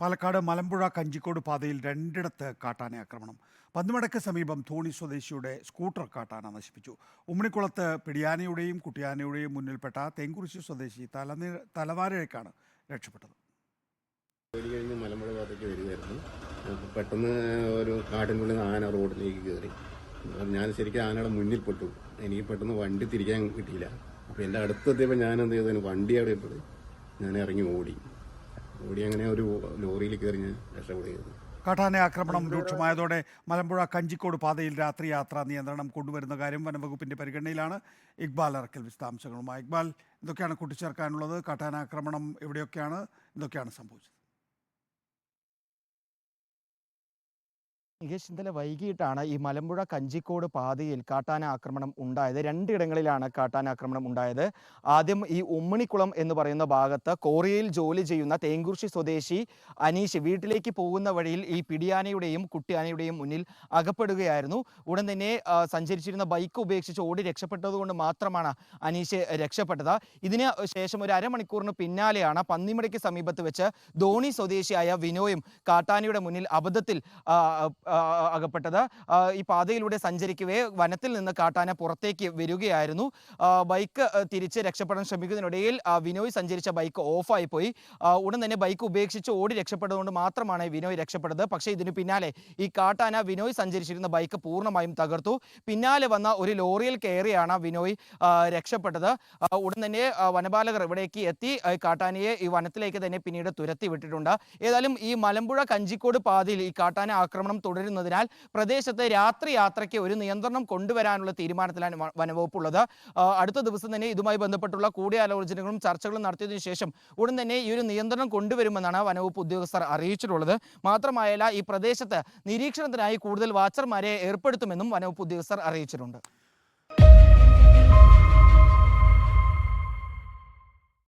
പാലക്കാട് മലമ്പുഴ കഞ്ചിക്കോട് പാതയിൽ രണ്ടിടത്ത് കാട്ടാന ആക്രമണം. പന്നുമടക്ക് സമീപം തോണി സ്വദേശിയുടെ സ്കൂട്ടർ കാട്ടാന നശിപ്പിച്ചു. ഉമ്മണിക്കുളത്ത് പിടിയാനയുടെയും കുട്ടിയാനയുടെയും മുന്നിൽപ്പെട്ട തേങ്കുറിശ്ശി സ്വദേശി തലവാരഴേക്കാണ് രക്ഷപ്പെട്ടത്. ജോലി കഴിഞ്ഞ് മലമ്പുഴ ഭാഗത്തേക്ക് വരികയായിരുന്നു. പെട്ടെന്ന് ഒരു കാട്ടിനുള്ളിൽ ആന റോഡിലേക്ക് കയറി. ഞാൻ ശരിക്കും ആനയുടെ മുന്നിൽ പെട്ടു. എനിക്ക് പെട്ടെന്ന് വണ്ടി തിരിക്കാൻ കിട്ടിയില്ല. അപ്പോൾ എൻ്റെ അടുത്തെത്തിയപ്പോൾ ഞാൻ എന്ത് ചെയ്തു, വണ്ടി അവിടെ ഇട്ടത് ഞാൻ ഇറങ്ങി ഓടി അങ്ങനെ ഒരു ലോറിയിൽ കയറി ഞാൻ രക്ഷപ്പെടുകയായിരുന്നു. കാട്ടാന ആക്രമണം രൂക്ഷമായതോടെ മലമ്പുഴ കഞ്ചിക്കോട് പാതയിൽ രാത്രി യാത്രാ നിയന്ത്രണം കൊണ്ടുവരുന്ന കാര്യം വനംവകുപ്പിന്റെ പരിഗണനയിലാണ്. ഇക്ബാൽ അറക്കൽ വിശദാംശങ്ങളുമായി. ഇക്ബാൽ, എന്തൊക്കെയാണ് കൂട്ടിച്ചേർക്കാനുള്ളത്? കാട്ടാന ആക്രമണം എവിടെയൊക്കെയാണ്, എന്തൊക്കെയാണ് സംഭവിച്ചത്? ഇന്നലെ വൈകിട്ടാണ് ഈ മലമ്പുഴ കഞ്ചിക്കോട് പാതയിൽ കാട്ടാന ആക്രമണം ഉണ്ടായത്. രണ്ടിടങ്ങളിലാണ് കാട്ടാന ആക്രമണം ഉണ്ടായത്. ആദ്യം ഈ ഉമ്മണിക്കുളം എന്ന് പറയുന്ന ഭാഗത്ത് കോറിയയിൽ ജോലി ചെയ്യുന്ന തേങ്കുറിശ്ശി സ്വദേശി അനീഷ് വീട്ടിലേക്ക് പോകുന്ന വഴിയിൽ ഈ പിടിയാനയുടെയും കുട്ടിയാനയുടെയും മുന്നിൽ അകപ്പെടുകയായിരുന്നു. ഉടൻ തന്നെ സഞ്ചരിച്ചിരുന്ന ബൈക്ക് ഉപേക്ഷിച്ച് ഓടി രക്ഷപ്പെട്ടതുകൊണ്ട് മാത്രമാണ് അനീഷ് രക്ഷപ്പെട്ടത്. ഇതിന് ശേഷം ഒരു അരമണിക്കൂറിന് പിന്നാലെയാണ് പന്നിമടയ്ക്ക് സമീപത്ത് വെച്ച് ധോണി സ്വദേശിയായ വിനോയും കാട്ടാനയുടെ മുന്നിൽ അബദ്ധത്തിൽ അകപ്പെട്ടത്. ഈ പാതയിലൂടെ സഞ്ചരിക്കവേ വനത്തിൽ നിന്ന് കാട്ടാന പുറത്തേക്ക് വരികയായിരുന്നു. ബൈക്ക് തിരിച്ച് രക്ഷപ്പെടാൻ ശ്രമിക്കുന്നതിനിടയിൽ വിനോയ് സഞ്ചരിച്ച ബൈക്ക് ഓഫായി പോയി. ഉടൻ തന്നെ ബൈക്ക് ഉപേക്ഷിച്ച് ഓടി രക്ഷപ്പെട്ടതുകൊണ്ട് മാത്രമാണ് വിനോയ് രക്ഷപ്പെട്ടത്. പക്ഷേ ഇതിന് പിന്നാലെ ഈ കാട്ടാന വിനോയ് സഞ്ചരിച്ചിരുന്ന ബൈക്ക് പൂർണ്ണമായും തകർത്തു. പിന്നാലെ വന്ന ഒരു ലോറിയിൽ കയറിയാണ് വിനോയ് രക്ഷപ്പെട്ടത്. ഉടൻ തന്നെ വനപാലകർ ഇവിടേക്ക് എത്തി കാട്ടാനയെ ഈ വനത്തിലേക്ക് തന്നെ പിന്നീട് തുരത്തി വിട്ടിട്ടുണ്ട്. ഏതായാലും ഈ മലമ്പുഴ കഞ്ചിക്കോട് പാതയിൽ ഈ കാട്ടാന ആക്രമണം തുടരുന്നതിനാൽ പ്രദേശത്ത് രാത്രി യാത്രയ്ക്ക് ഒരു നിയന്ത്രണം കൊണ്ടുവരാനുള്ള തീരുമാനത്തിലാണ് വനവകുപ്പുള്ളത്. അടുത്ത ദിവസം തന്നെ ഇതുമായി ബന്ധപ്പെട്ടുള്ള കൂടിയാലോചനകളും ചർച്ചകളും നടത്തിയതിനു ശേഷം ഉടൻ തന്നെ ഈ ഒരു നിയന്ത്രണം കൊണ്ടുവരുമെന്നാണ് വനവകുപ്പ് ഉദ്യോഗസ്ഥർ അറിയിച്ചിട്ടുള്ളത്. മാത്രമല്ല ഈ പ്രദേശത്ത് നിരീക്ഷണത്തിനായി കൂടുതൽ വാച്ചർമാരെ ഏർപ്പെടുത്തുമെന്നും വനവകുപ്പ് ഉദ്യോഗസ്ഥർ അറിയിച്ചിട്ടുണ്ട്.